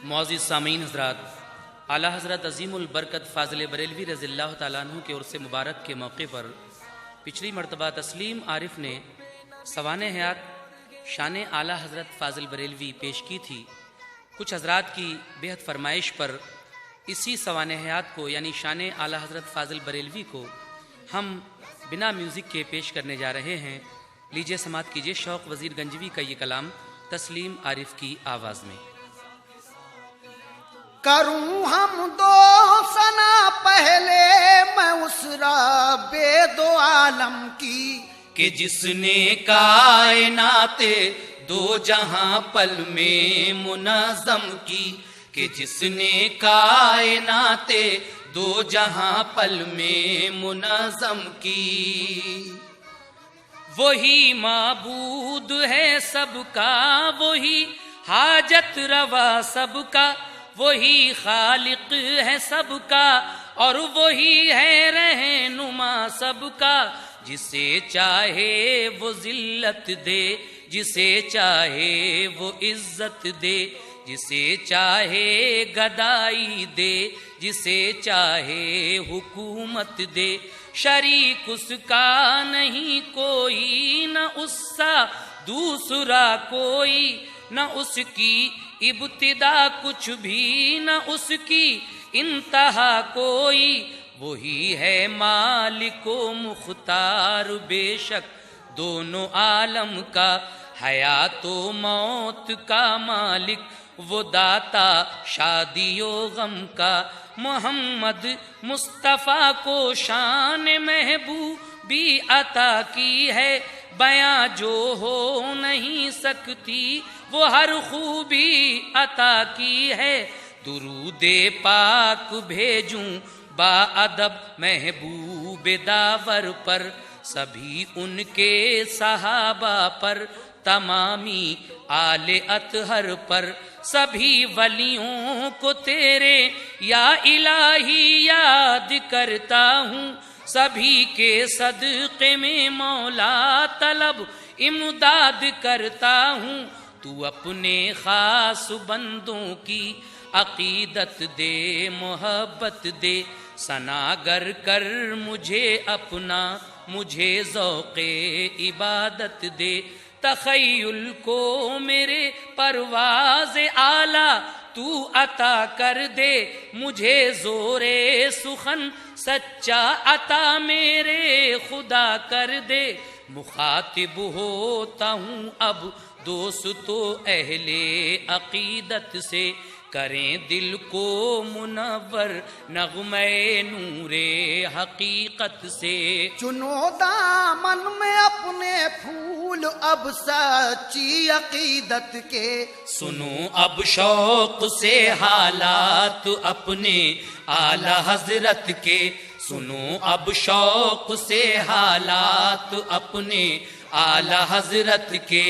معزز سامعین حضرات، اعلیٰ حضرت عظیم البرکت فاضل بریلوی رضی اللہ تعالیٰ عنہ کے عرس مبارک کے موقع پر پچھلی مرتبہ تسلیم عارف نے سوانح حیات شان اعلیٰ حضرت فاضل بریلوی پیش کی تھی۔ کچھ حضرات کی بےحد فرمائش پر اسی سوانح حیات کو یعنی شان اعلیٰ حضرت فاضل بریلوی کو ہم بنا میوزک کے پیش کرنے جا رہے ہیں۔ لیجیے سماعت کیجیے شوق وزیر گنجوی کا یہ کلام تسلیم عارف کی آواز میں۔ کروں ہم دو ثنا پہلے میں اس رب دو عالم کی کہ جس نے کائنات دو جہاں پل میں منظم کی، کہ جس نے کائنات دو جہاں پل میں منظم کی۔ وہی معبود ہے سب کا، وہی حاجت روا سب کا، وہی خالق ہے سب کا اور وہی ہے رہنما سب کا۔ جسے چاہے وہ ذلت دے، جسے چاہے وہ عزت دے، جسے چاہے گدائی دے، جسے چاہے حکومت دے۔ شریک اس کا نہیں کوئی، نہ اس سا دوسرا کوئی، نہ اس کی ابتدا کچھ بھی، نہ اس کی انتہا کوئی۔ وہی ہے مالک و مختار بے شک دونوں عالم کا، حیات و موت کا مالک وہ داتا شادی و غم کا۔ محمد مصطفیٰ کو شان محبوبی عطا کی ہے، بیاں جو ہو نہیں سکتی وہ ہر خوبی عطا کی ہے۔ درود پاک بھیجوں با ادب محبوب داور پر، سبھی ان کے صحابہ پر، تمامی آل اطہر پر، سبھی ولیوں کو تیرے یا الہی یاد کرتا ہوں، سبھی کے صدقے میں مولا طلب امداد کرتا ہوں۔ تو اپنے خاص بندوں کی عقیدت دے، محبت دے، ثناگر کر مجھے اپنا، مجھے ذوق عبادت دے۔ تخیل کو میرے پرواز اعلیٰ تو عطا کر دے، مجھے زور سخن سچا عطا میرے خدا کر دے۔ مخاطب ہوتا ہوں اب دوست و اہل عقیدت سے، کریں دل کو منور نغمے نور حقیقت سے۔ چنو دامن میں اپنے پھول اب سچی عقیدت کے، سنو اب شوق سے حالات اپنے اعلیٰ حضرت کے، سنو اب شوق سے حالات اپنے اعلیٰ حضرت کے۔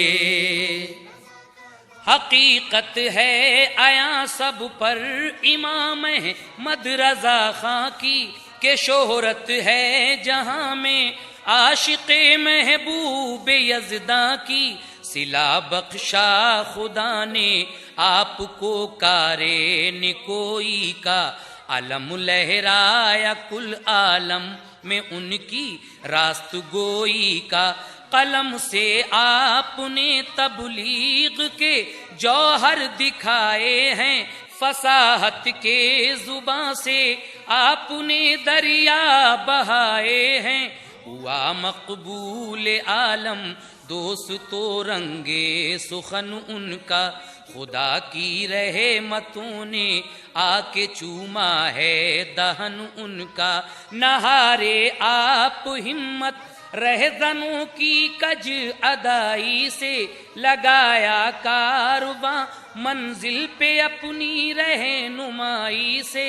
حقیقت ہے عیاں سب پر امام احمد رضا خاں کی، کہ شہرت ہے جہاں میں عاشق محبوب یزداں کی۔ صلہ بخشا خدا نے آپ کو کارے نکوئی کا، علم لہرایا کل عالم میں ان کی راست گوئی کا۔ قلم سے آپ نے تبلیغ کے جوہر دکھائے ہیں، فصاحت کے زباں سے آپ نے دریا بہائے ہیں۔ ہوا مقبول عالم دوست و رنگے سخن ان کا، خدا کی رحمتوں نے آ کے چوما ہے دہن ان کا۔ نہارے آپ ہمت رہزنوں کی کج ادائی سے، لگایا کارواں منزل پہ اپنی رہنمائی سے۔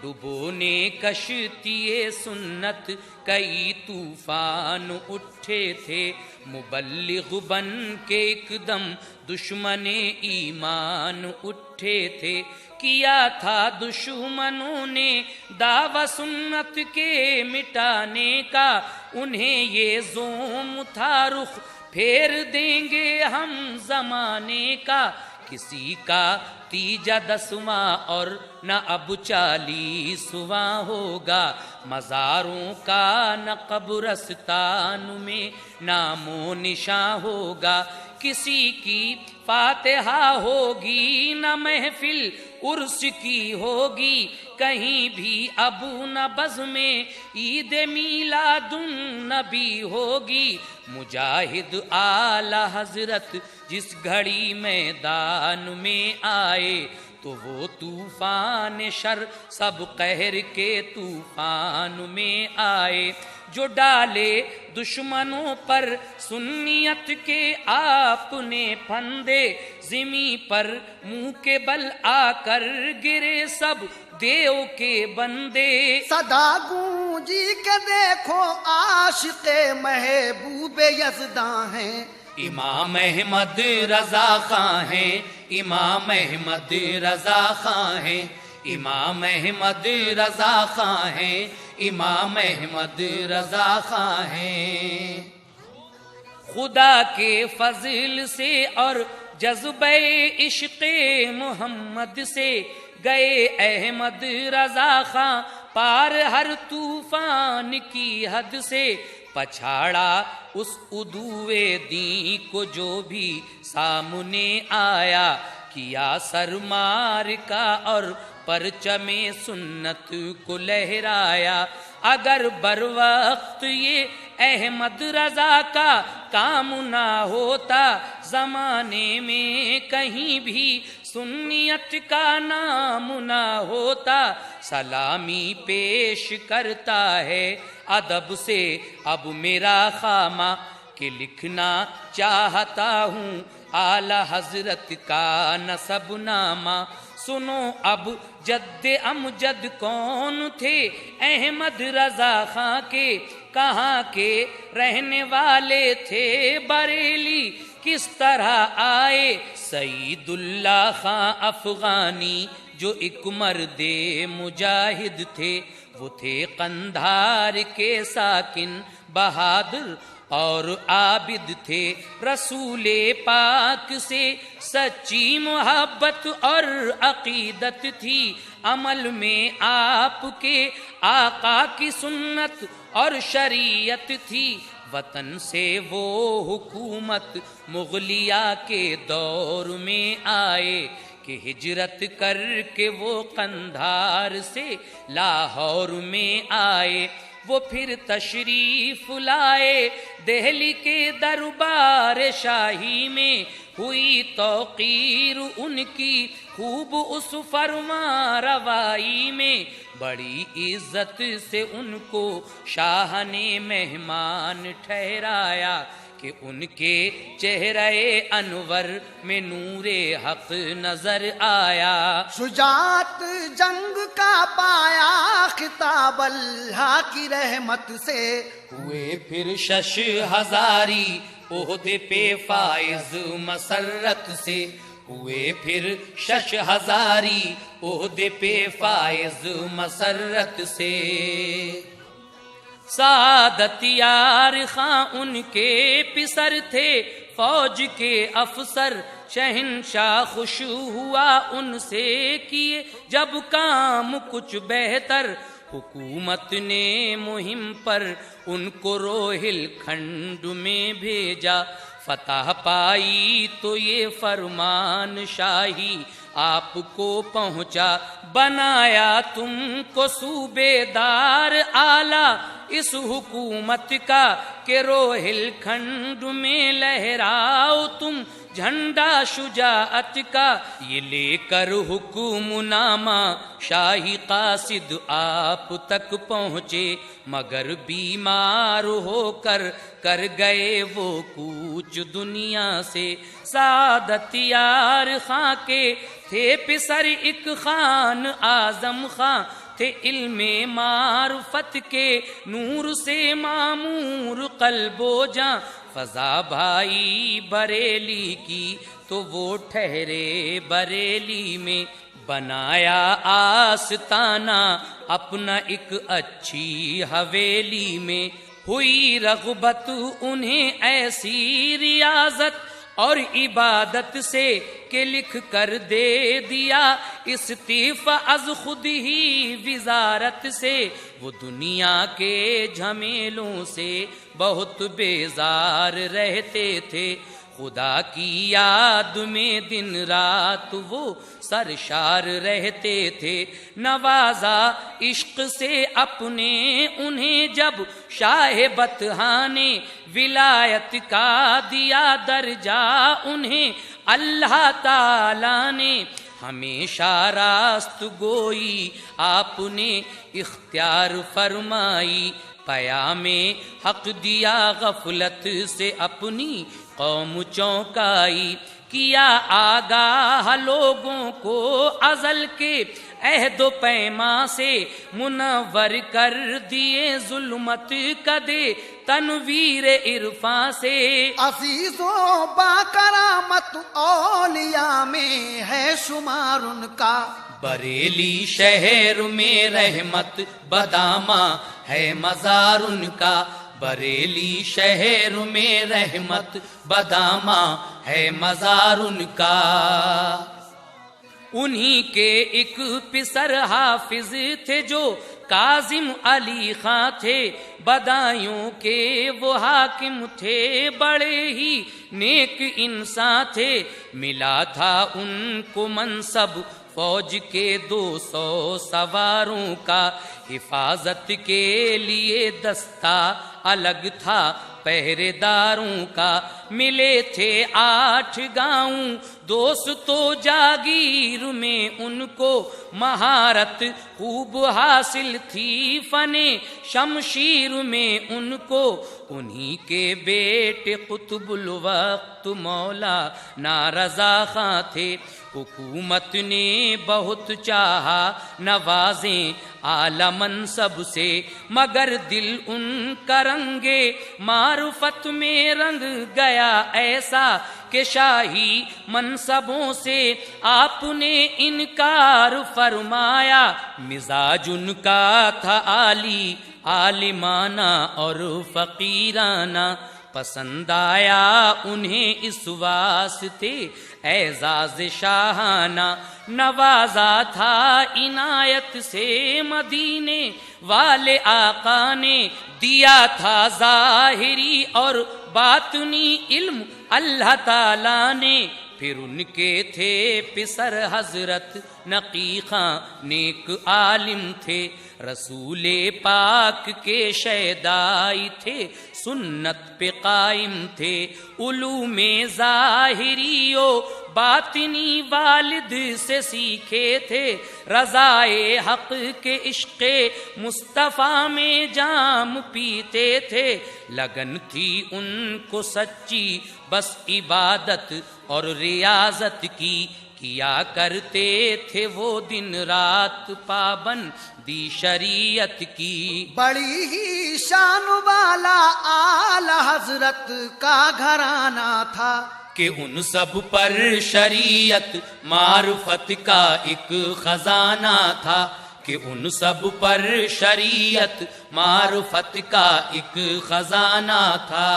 ڈبونے کشتی سنت کئی طوفان اٹھے تھے، مبلغ بن کے ایک دم دشمن ایمان اٹھے تھے۔ کیا تھا دشمنوں نے دعوی سنت کے مٹانے کا، انہیں یہ زوم تھا رخ پھیر دیں گے ہم زمانے کا۔ کسی کا تیجا 10واں اور نہ اب 40واں ہوگا، مزاروں کا نہ قبرستان میں نام و نشاں ہوگا، کسی کی فاتحہ ہوگی نہ محفل عرس کی ہوگی، کہیں بھی اب نہ بزم عید میلاد النبی ہوگی۔ مجاہد اعلی حضرت جس گھڑی میدان میں آئے تو وہ طوفان شر سب قہر کے طوفان میں آئے، جو ڈالے دشمنوں پر سنیت کے آپ نے پھندے، زمیں پر منہ کے بل آ کر گرے سب دیو کے بندے۔ صدا گونجی کے دیکھو عاشق محبوب یزداں ہیں، امام احمد رضا خاں ہیں، امام احمد رضا خاں ہیں، امام احمد رضا خاں ہیں، امام احمد رضا خاں ہیں۔ خدا کے فضل سے اور جذبہ عشق محمد سے گئے احمد رضا خاں پار ہر طوفان کی حد سے، پچھاڑا اس عدوِ دین کو جو بھی سامنے آیا، کیا سرمار کا اور پرچم سنت کو لہرایا۔ اگر بر وقت یہ احمد رضا کا کام نہ ہوتا، زمانے میں کہیں بھی سنیت کا نام نہ ہوتا۔ سلامی پیش کرتا ہے ادب سے اب میرا خامہ، کہ لکھنا چاہتا ہوں اعلی حضرت کا نسب نامہ۔ سنو اب جد امجد کون تھے احمد رضا خاں کے، کہاں کے رہنے والے تھے بریلی کس طرح آئے۔ سعید اللہ خاں افغانی جو ایک مرد مجاہد تھے، وہ تھے قندھار کے ساکن بہادر اور عابد تھے، رسول پاک سے سچی محبت اور عقیدت تھی، عمل میں آپ کے آقا کی سنت اور شریعت تھی، وطن سے وہ حکومت مغلیہ کے دور میں آئے، کہ ہجرت کر کے وہ قندھار سے لاہور میں آئے، وہ پھر تشریف لائے دہلی کے دربار شاہی میں، ہوئی توقیر ان کی خوب اس فرما روائی میں، بڑی عزت سے ان کو شاہ نے مہمان ٹھہرایا، کہ ان کے چہرہ انور میں نور حق نظر آیا۔ شجاعت جنگ کا پایا خطاب اللہ کی رحمت سے، ہوئے پھر 6000 عہدے پہ فائز مسرت سے، ہوئے پھر 6000 عہدے پہ فائز مسرت سے۔ سعادت یار خاں ان کے پسر تھے، فوج کے افسر، شہنشاہ خوش ہوا ان سے کیے جب کام کچھ بہتر، حکومت نے مہم پر ان کو روہل کھنڈ میں بھیجا، فتح پائی تو یہ فرمان شاہی آپ کو پہنچا، بنایا تم کو صوبے دار اعلیٰ اس حکومت کا، کہ روہل کھنڈ میں لہراؤ تم جھنڈا شجاعت کا، یہ لے کر حکم نامہ شاہی قاصد آپ تک پہنچے، مگر بیمار ہو کر گئے وہ کوچ دنیا سے۔ سعادت یار خاں کے تھے پسر ایک خان اعظم خاں، تھے علم معرفت کے نور سے معمور قلب و جاں، فضا بھائی بریلی کی تو وہ ٹھہرے بریلی میں، بنایا آستانہ اپنا ایک اچھی حویلی میں، ہوئی رغبت انہیں ایسی ریاضت اور عبادت سے کہ لکھ کر دے دیا استعفا از خود ہی وزارت سے، وہ دنیا کے جھمیلوں سے بہت بیزار رہتے تھے، خدا کی یاد میں دن رات وہ سرشار رہتے تھے، نوازا عشق سے اپنے انہیں جب شاہ بطحاں نے ولایت کا دیا درجہ انہیں اللہ تعالی نے، ہمیشہ راست گوئی آپ نے اختیار فرمائی، پیام حق دیا غفلت سے اپنی قوم چونکائی، کیا آگاہ لوگوں کو ازل کے عہد و پیما سے، منور کر دیے ظلمت کدے تنویر عرفاں سے، عزیز و با کرامت اولیاء میں ہے شمار ان کا، بریلی شہر میں رحمت بدامہ ہے مزار ان کا، بریلی شہر میں رحمت بدامہ ہے مزار ان کا، انہی کے ایک پسر حافظ تھے جو کاظم علی خاں تھے، بدایوں کے وہ حاکم تھے، بڑے ہی نیک انسان تھے، ملا تھا ان کو منصب فوج کے 200 سواروں کا، حفاظت کے لیے دستہ الگ تھا پہرے داروں کا، ملے تھے 8 گاؤں دوست و جاگیر میں ان کو، مہارت خوب حاصل تھی فن شمشیر میں ان کو، انہی کے بیٹے قطب الوقت مولا نارضا خاں تھے، حکومت نے بہت چاہا نوازیں اعلی منصب سے، مگر دل ان کا رنگے معرفت میں رنگ گیا ایسا کہ شاہی منصبوں سے آپ نے انکار فرمایا، مزاج ان کا تھا عالی عالمانہ اور فقیرانہ، پسند آیا انہیں اس واسطے اعزاز شاہانہ، نوازا تھا عنایت سے مدینے والے آقا نے، دیا تھا ظاہری اور باطنی علم اللہ تعالی نے، پھر ان کے تھے پسر حضرت نقی خاں نیک عالم تھے، رسول پاک کے شیدائی تھے، سنت پہ قائم تھے، علوم ظاہری و باطنی والد سے سیکھے تھے، رضائے حق کے عشق مصطفیٰ میں جام پیتے تھے، لگن تھی ان کو سچی بس عبادت اور ریاضت کی، کیا کرتے تھے وہ دن رات پابندی شریعت کی، بڑی ہی شان والا اعلی حضرت کا گھرانہ تھا، کہ ان سب پر شریعت معرفت کا ایک خزانہ تھا، کہ ان سب پر شریعت معرفت کا ایک خزانہ تھا،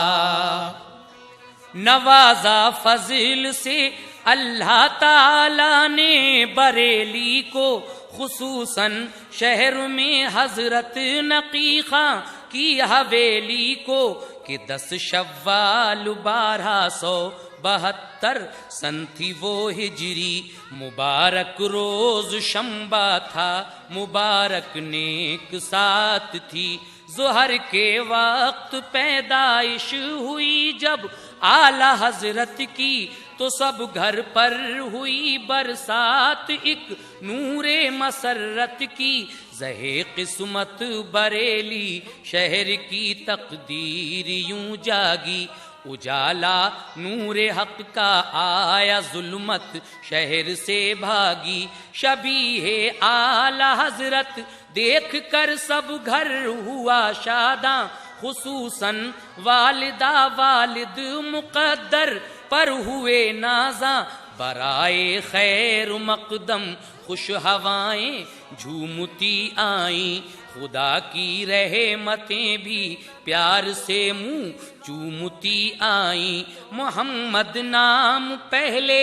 نوازا فضل سے اللہ تعالی نے بریلی کو، خصوصاً شہر میں حضرت نقی خاں کی حویلی کو، کہ 10 شوال 1272 سن تھی وہ ہجری، مبارک روز شنبہ تھا، مبارک نیک سات تھی، ظہر کے وقت پیدائش ہوئی جب اعلی حضرت کی، تو سب گھر پر ہوئی برسات ایک نور مسرت کی، زہے قسمت بریلی شہر کی تقدیر یوں جاگی، اجالا نور حق کا آیا ظلمت شہر سے بھاگی، شبیہ اعلی حضرت دیکھ کر سب گھر ہوا شاداں، خصوصاً والدہ والد مقدر پر ہوئے نازاں، برائے خیر مقدم خوش ہوائیں جھومتی آئیں، خدا کی رحمتیں بھی پیار سے منہ چومتی آئیں. محمد نام پہلے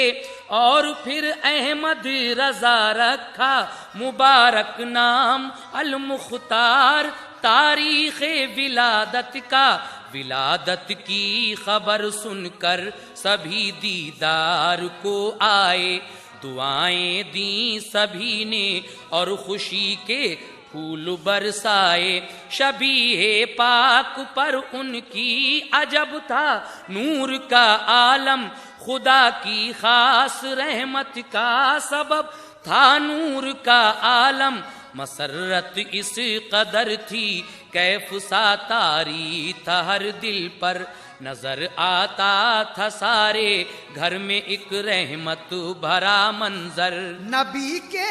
اور پھر احمد رضا رکھا, مبارک نام المختار تاریخ ولادت کا. ولادت کی خبر سن کر سبھی دیدار کو آئے, دعائیں دیں سبھی نے اور خوشی کے پھول برسائے. شبیہ پاک پر ان کی عجب تھا نور کا عالم, خدا کی خاص رحمت کا سبب تھا نور کا عالم. مسرت اس قدر تھی کیف ساتاری تھا ہر دل پر, نظر آتا تھا سارے گھر میں ایک رحمت بھرا منظر. نبی کے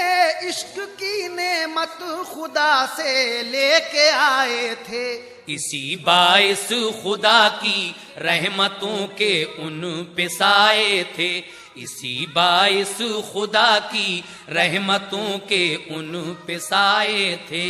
عشق کی نعمت خدا سے لے کے آئے تھے, اسی باعث خدا کی رحمتوں کے ان پہ سائے تھے. اسی باعث خدا کی رحمتوں کے ان پہ سائے تھے.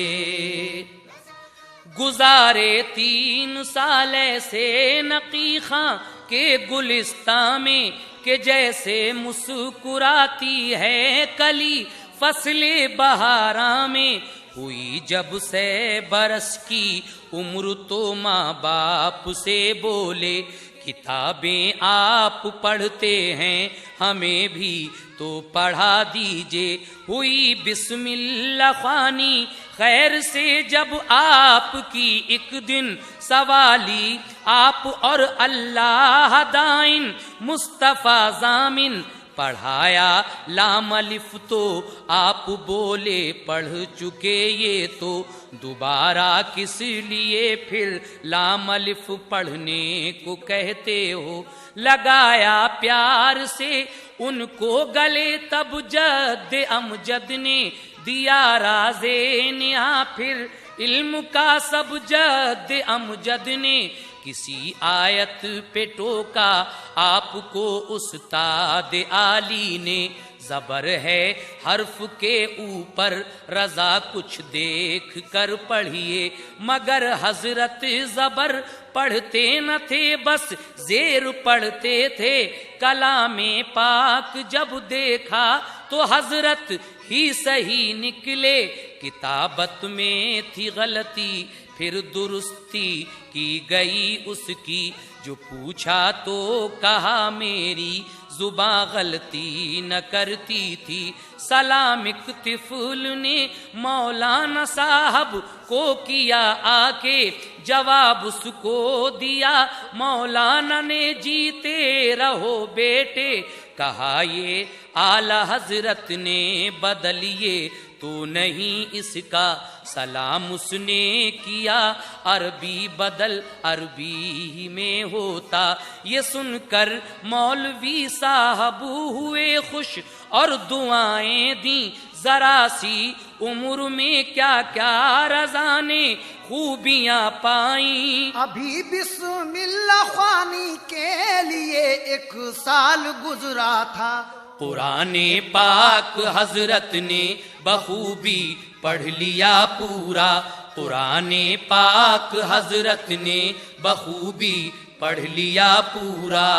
گزارے 3 سال ایسے نقی خاں کے گلستان میں کہ جیسے مسکراتی ہے کلی فصل بہاراں میں. ہوئی جب سے برس کی عمر تو ماں باپ سے بولے, کتابیں آپ پڑھتے ہیں ہمیں بھی تو پڑھا دیجئے. ہوئی بسم اللہ خوانی خیر سے جب آپ کی ایک دن سوالی, آپ اور اللہ دائن مصطفیٰ ضامن. پڑھایا لام الف تو آپ بولے پڑھ چکے یہ تو, دوبارہ کس لیے پھر لام الف پڑھنے کو کہتے ہو. لگایا پیار سے ان کو گلے تب جد امجد نے دیا راز نہا, پھر علم کا سب جد امجد نے. کسی آیت پہ ٹوکا آپ کو استاد عالی نے, زبر ہے حرف کے اوپر رضا کچھ دیکھ کر پڑھیے. مگر حضرت زبر پڑھتے نہ تھے بس زیر پڑھتے تھے. کلام پاک جب دیکھا تو حضرت ہی صحیح نکلے. کتابت میں تھی غلطی پھر درستی کی گئی اس کی, جو پوچھا تو کہا میری زباں غلطی نہ کرتی تھی. سلام ایک طفل نے مولانا صاحب کو کیا آ کے, جواب اس کو دیا مولانا نے جیتے رہو بیٹے. کہا یہ اعلی حضرت نے بدلیے تو نہیں اس کا سلام اس نے کیا, عربی بدل عربی میں ہوتا. یہ سن کر مولوی صاحب ہوئے خوش اور دعائیں دیں, ذرا سی عمر میں کیا کیا رضا نے خوبیاں پائیں. ابھی بسم اللہ خوانی کے لیے 1 سال گزرا تھا. قرآن پاک حضرت نے بخوبی پڑھ لیا پورا. قرآن پاک حضرت نے بخوبی پڑھ لیا پورا.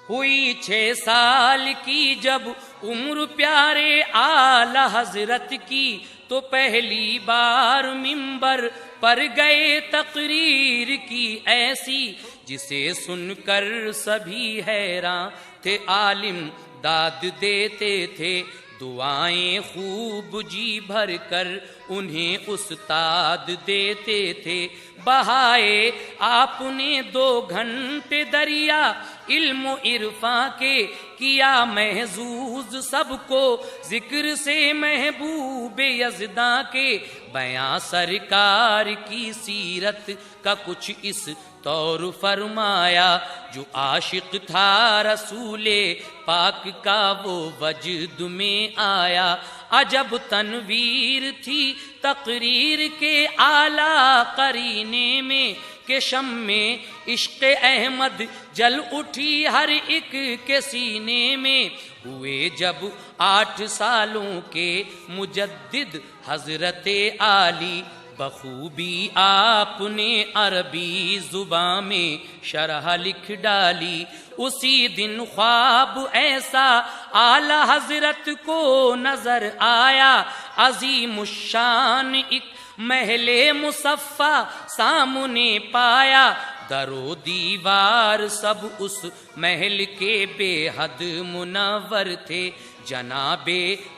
ہوئی 6 سال کی جب عمر پیارے اعلی حضرت کی, تو پہلی بار منبر پر گئے تقریر کی ایسی, جسے سن کر سبھی حیران تھے عالم داد دیتے تھے. دعائیں خوب جی بھر کر انہیں استاد دیتے تھے. بہائے آپ نے 2 گھنٹے دریا علم و عرفاں کے, کیا محظوظ سب کو ذکر سے محبوب یزداں کے. بیاں سرکار کی سیرت کا کچھ اس طور فرمایا, جو عاشق تھا رسول پاک کا وہ وجد میں آیا. عجب تنویر تھی تقریر کے اعلیٰ قرینے میں, کہ شمع عشق احمد جل اٹھی ہر ایک کے سینے میں، ہوئے جب 8 سالوں کے مجدد حضرت عالی، بخوبی آپ نے عربی زبان میں شرح لکھ ڈالی۔ اسی دن خواب ایسا اعلی حضرت کو نظر آیا، عظیم الشان ایک محل مصفا سامنے پایا، در و دیوار سب اس محل کے بے حد منور تھے، جناب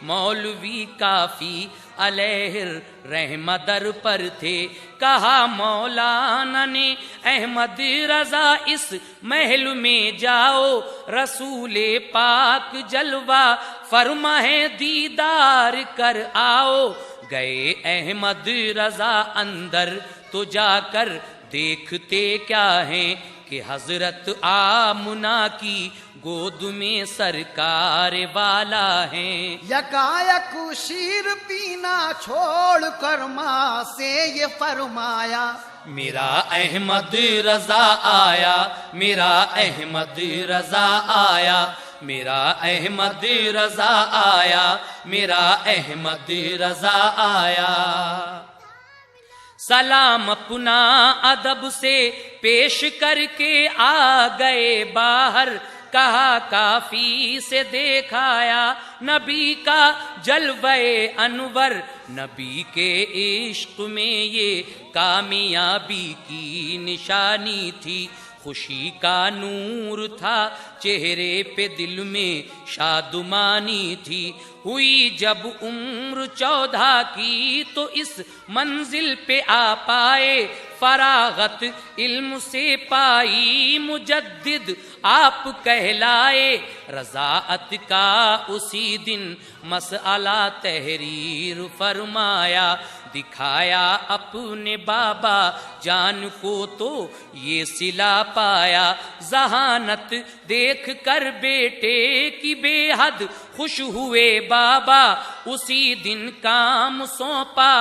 مولوی کافی علیہ رحمہ در پر تھے۔ کہا مولانا نے احمد رضا اس محل میں جاؤ، رسول پاک جلوہ فرما ہے دیدار کر آؤ۔ گئے احمد رضا اندر تو جا کر دیکھتے کیا ہیں کہ حضرت آمنہ کی گود میں سرکار والا ہیں۔ یکایک شیر پینا چھوڑ کر ماں سے یہ فرمایا، میرا احمد رضا آیا، میرا احمد رضا آیا، میرا احمد رضا آیا، میرا احمد رضا آیا۔ سلام اپنا ادب سے پیش کر کے آ گئے باہر، کہا کافی سے دیکھایا نبی کا جلوہ انور، نبی کے عشق میں یہ کامیابی کی نشانی تھی، خوشی کا نور تھا چہرے پہ، دل میں شادمانی تھی۔ ہوئی جب عمر 14 کی تو اس منزل پہ آ پائے، فراغت علم سے پائی مجدد آپ کہلائے، رضاعت کا اسی دن مسئلہ تحریر فرمایا، دکھایا اپنے بابا جان کو تو یہ صلہ پایا، ذہانت دیکھ کر بیٹے کی بے حد خوش ہوئے بابا، اسی دن کام سونپا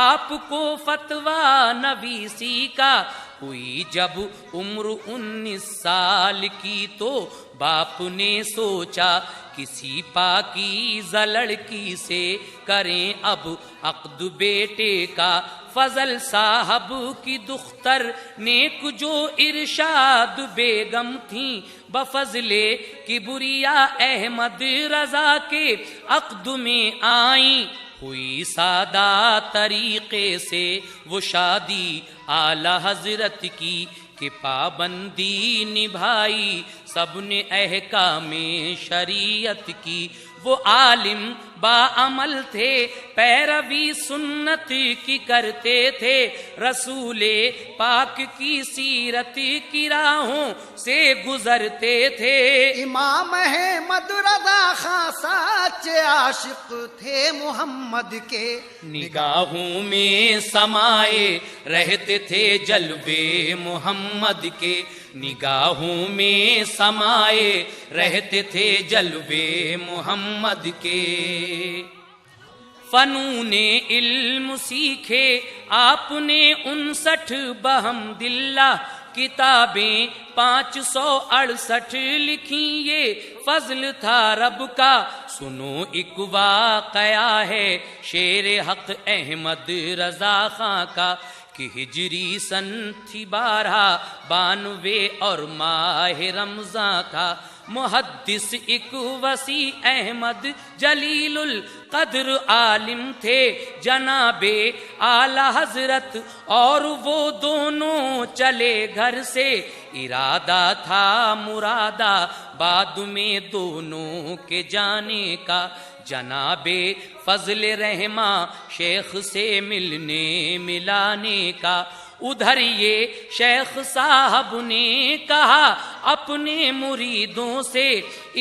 آپ کو فتویٰ نویسی کا۔ ہوئی جب عمر 19 سال کی تو باپ نے سوچا کسی پاکیزہ لڑکی سے کریں اب عقد بیٹے کا، فضل صاحب کی دختر نیک جو ارشاد بیگم تھیں، بفضل کبریا احمد رضا کے عقد میں آئیں، ہوئی سادہ طریقے سے وہ شادی اعلی حضرت کی، کہ پابندی نبھائی سب نے احکام شریعت کی۔ وہ عالم باعمل تھے، پیروی سنت کی کرتے تھے، رسول پاک کی سیرت کی راہوں سے گزرتے تھے۔ امام احمد رضا خان سچے عاشق تھے محمد کے، نگاہوں میں سمائے رہتے تھے جلوے محمد کے، نگاہوں میں سمائے رہتے تھے جلوے محمد کے۔ فنون علم سیکھے آپ نے 59 بحمداللہ، کتابیں 568 لکھیں، یہ فضل تھا رب کا۔ سنو ایک واقعہ ہے شیر حق احمد رضا خان کا، کہ ہجری سن تھی 1292 اور ماہ رمضان تھا، محدث ایک وسیع احمد جلیل القدر عالم تھے، جناب اعلی حضرت اور وہ دونوں چلے گھر سے، ارادہ تھا مرادہ بعد میں دونوں کے جانے کا، جناب فضل رحمہ شیخ سے ملنے ملانے کا۔ ادھر یہ شیخ صاحب نے کہا اپنے مریدوں سے،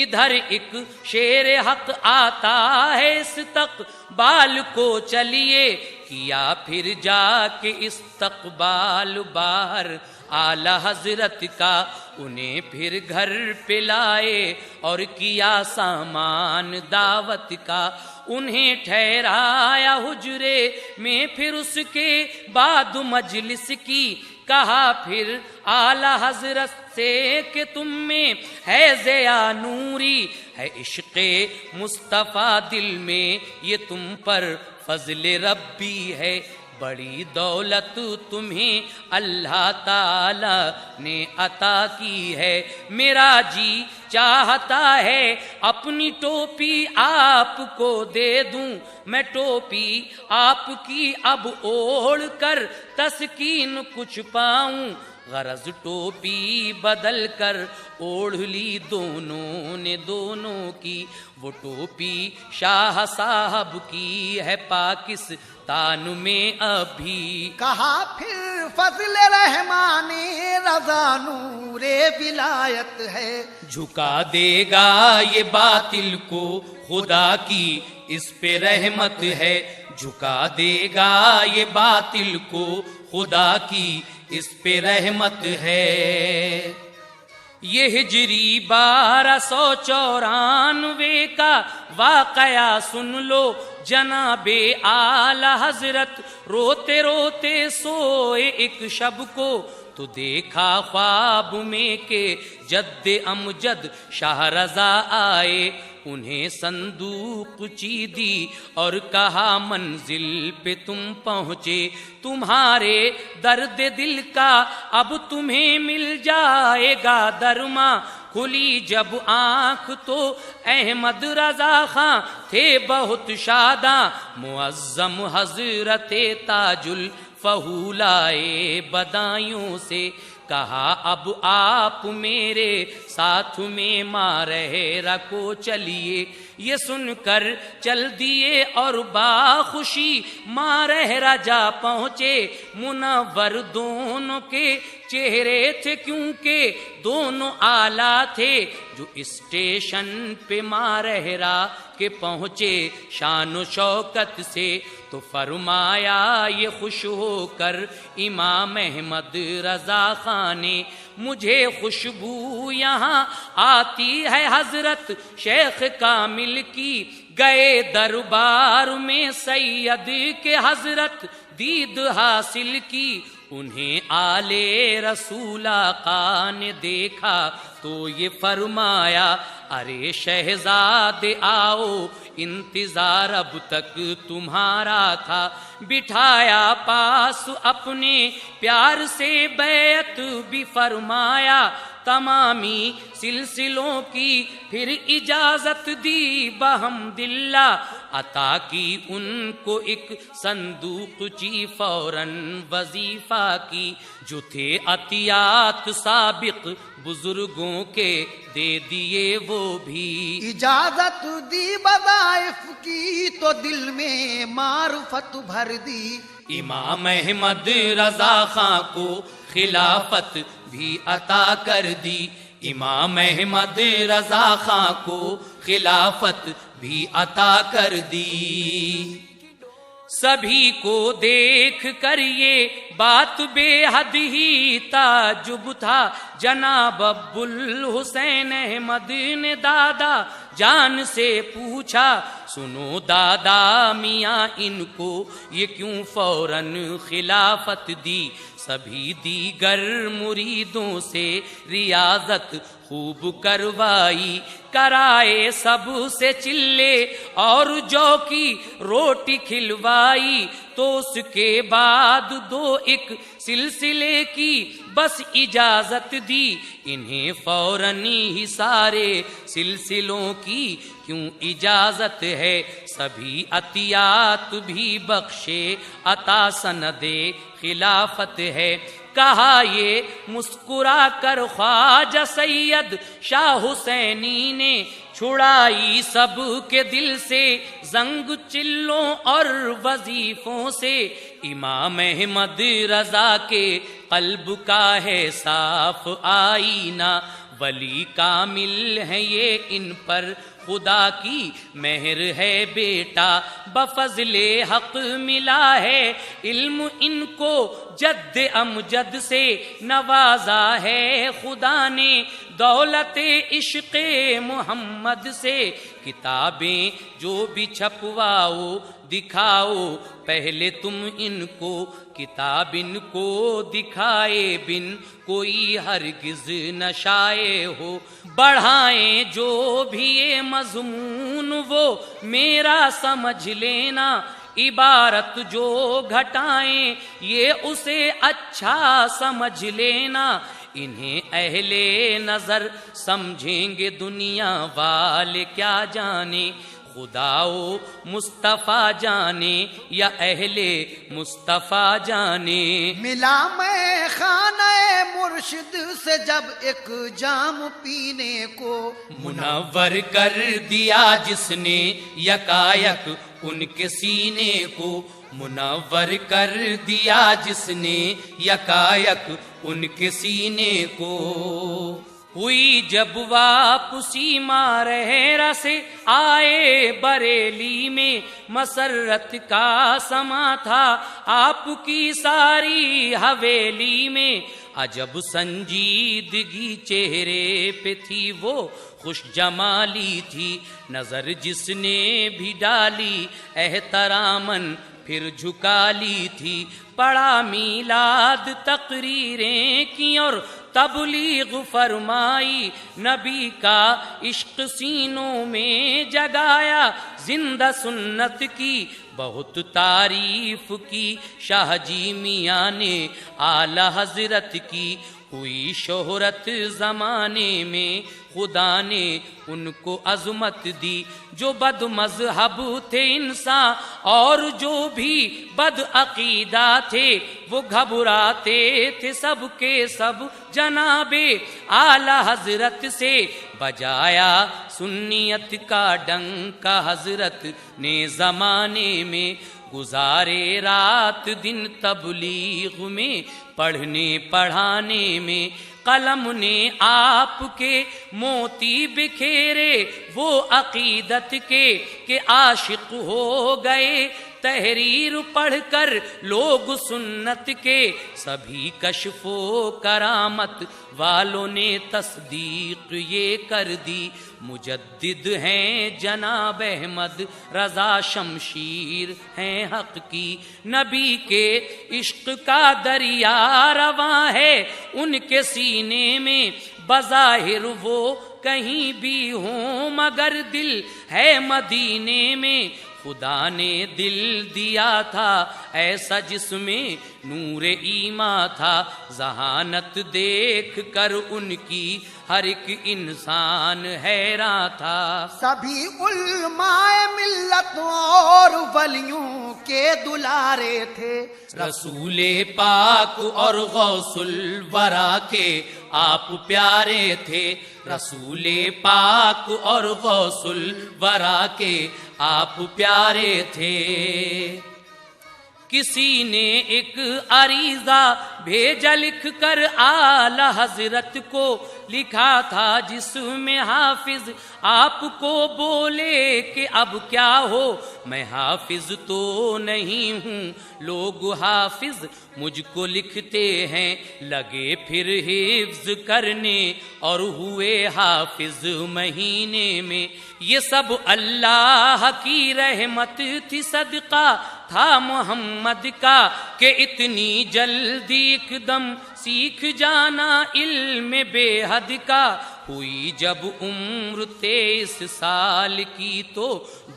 ادھر ایک شیر حق آتا ہے استقبال کو چلیے، کیا پھر جا کے استقبال باہر اعلی حضرت کا، انہیں پھر گھر پہ لائے اور کیا سامان دعوت کا، انہیں ٹھہرایا حجرے میں، پھر اس کے بعد مجلس کی کہا پھر اعلی حضرت سے کہ تم میں ہے ضیا نوری، ہے عشق مصطفیٰ دل میں یہ تم پر فضل ربی ہے، بڑی دولت تمہیں اللہ تعالی نے عطا کی ہے، میرا جی چاہتا ہے اپنی ٹوپی آپ کو دے دوں، میں ٹوپی آپ کی اب اوڑھ کر تسکین کچھ پاؤں، غرض ٹوپی بدل کر اوڑھ لی دونوں نے دونوں کی، وہ ٹوپی شاہ صاحب کی ہے پاکستان میں ابھی۔ کہا پھر فضل رحمان رضا نور ولایت ہے، جھکا دے گا یہ باطل کو خدا کی اس پہ رحمت ہے، جھکا دے گا یہ باطل کو خدا کی اس پہ رحمت ہے۔ یہ ہجری 1294 کا واقعہ سن لو، جناب اعلی حضرت روتے روتے سوئے ایک شب کو، تو دیکھا خواب میں کہ جد امجد شاہ رضا آئے، انہیں صندوق چیدی اور کہا منزل پہ تم پہنچے، تمہارے درد دل کا اب تمہیں مل جائے گا درما، کھلی جب آنکھ تو احمد رضا خاں تھے بہت شاداں، معظم حضرت تاج الفہولائے بدایوں سے، کہا اب آپ میرے ساتھ میں مارہرہ کو چلیے، یہ سن کر چل دیے اور باخوشی مارہرہ جا پہنچے، منور دونوں کے چہرے تھے کیونکہ دونوں آلہ تھے، جو اسٹیشن پہ مارہرہ کے پہنچے شان و شوکت سے، تو فرمایا یہ خوش ہو کر امام احمد رضا خان نے، مجھے خوشبو یہاں آتی ہے حضرت شیخ کامل کی، گئے دربار میں سید کے حضرت دید حاصل کی، انہیں آل رسول آقا نے دیکھا تو یہ فرمایا، ارے شہزادے آؤ انتظار اب تک تمہارا تھا، بٹھایا پاس اپنے پیار سے بیعت بھی فرمایا، تمامی سلسلوں کی پھر اجازت دی بحمداللہ، عطا کی ان کو ایک صندوق چی فوراً وظیفہ کی، جو تھے عطیات سابق بزرگوں کے دے دیے وہ بھی، اجازت دی وظائف کی تو دل میں معرفت بھر دی، امام احمد رضا خاں کو خلافت بھی عطا کر دی، امام احمد رضا خاں کو خلافت بھی عطا کر دی۔ سبھی کو دیکھ کر یہ بات بے حد ہی تعجب تھا، جناب ابو الحسین احمد نے دادا جان سے پوچھا، سنو دادا میاں ان کو یہ کیوں فوراً خلافت دی، سبھی دیگر مریدوں سے ریاضت خوب کروائی، کرائے سب سے چلے اور جو کی روٹی کھلوائی، تو اس کے بعد دو ایک سلسلے کی بس اجازت دی، انہیں فوراً ہی سارے سلسلوں کی کیوں اجازت ہے، سبھی عطیات بھی بخشے عطا سند خلافت ہے، کہا یہ مسکرا کر خواجہ سید شاہ حسینی نے، چھڑائی سب کے دل سے زنگ چلوں اور وظیفوں سے، امام احمد رضا کے قلب کا ہے صاف آئینہ، ولی کامل ہے یہ ان پر خدا کی مہر ہے بیٹا، بفضل حق ملا ہے علم ان کو، جد امجد سے نوازا ہے خدا نے، دولت عشق محمد سے کتابیں جو بھی چھپواؤ دکھاؤ پہلے تم ان کو، کتاب ان کو دکھائے بن کوئی ہرگز نہ شائع ہو، بڑھائیں جو بھی یہ مضمون وہ میرا سمجھ لینا، عبارت جو گھٹائیں یہ اسے اچھا سمجھ لینا، انہیں اہل نظر سمجھیں گے دنیا والے کیا جانے، خدا و مصطفیٰ جانے یا اہل مصطفیٰ جانے۔ ملا میں خانہ مرشد سے جب ایک جام پینے کو، منور کر دیا جس نے یکایک ان کے سینے کو، منور کر دیا جس نے یکایک ان کے سینے کو۔ ہوئی جب واپسی مارہرہ سے آئے بریلی میں، مسرت کا سما تھا آپ کی ساری حویلی میں، عجب سنجیدگی چہرے پہ تھی وہ خوش جمالی تھی، نظر جس نے بھی ڈالی احتراماً پھر جھکا لی تھی، پڑھا میلاد تقریریں کی اور تبلیغ فرمائی، نبی کا عشق سینوں میں جگایا، زندہ سنت کی بہت تعریف کی، شاہ جی میاں نے اعلی حضرت کی، ہوئی شہرت زمانے میں خدا نے ان کو عظمت دی، جو بد مذہب تھے انسان اور جو بھی بد عقیدہ تھے، وہ گھبراتے تھے سب کے سب جناب اعلی حضرت سے، بجایا سنیت کا ڈنکا حضرت نے زمانے میں، گزارے رات دن تبلیغ میں پڑھنے پڑھانے میں، قلم نے آپ کے موتی بکھیرے وہ عقیدت کے کہ عاشق ہو گئے تحریر پڑھ کر لوگ سنت کے، سبھی کشف و کرامت والوں نے تصدیق یہ کر دی، مجدد ہیں جناب احمد رضا شمشیر ہیں حق کی، نبی کے عشق کا دریا رواں ہے ان کے سینے میں، بظاہر وہ کہیں بھی ہوں مگر دل ہے مدینے میں، خدا نے دل دیا تھا ایسا جس میں نور ایمان تھا، ذہانت دیکھ کر ان کی ہر ایک انسان حیران تھا، سبھی علماء ملت اور ولیوں کے دلارے تھے، رسول پاک اور غوث الورا کے آپ پیارے تھے، رسول پاک اور غوث الورا کے آپ پیارے تھے، کسی نے ایک عریضہ بھیجا لکھ کر اعلی حضرت کو، لکھا تھا جس میں حافظ آپ کو بولے کہ اب کیا ہو، میں حافظ تو نہیں ہوں لوگ حافظ مجھ کو لکھتے ہیں، لگے پھر حفظ کرنے اور ہوئے حافظ مہینے میں، یہ سب اللہ کی رحمت تھی، صدقہ تھا محمد کا کہ اتنی جلدی ایک دم سیکھ جانا علم بے حد کا، ہوئی جب عمر 23 سال کی تو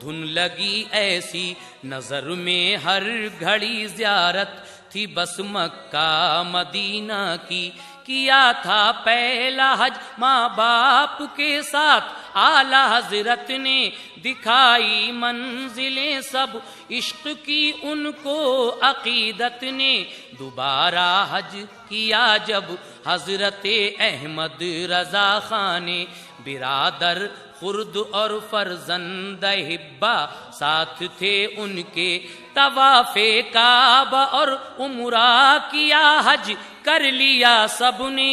دھن لگی ایسی، نظر میں ہر گھڑی زیارت تھی بس مکہ مدینہ کی، کیا تھا پہلا حج ماں باپ کے ساتھ اعلی حضرت نے، دکھائی منزلیں سب عشق کی ان کو عقیدت نے، دوبارہ حج کیا جب حضرت احمد رضا خان نے، برادر خرد اور فرزند حبا ساتھ تھے ان کے، طواف کعبہ اور عمرہ کیا حج کر لیا سب نے،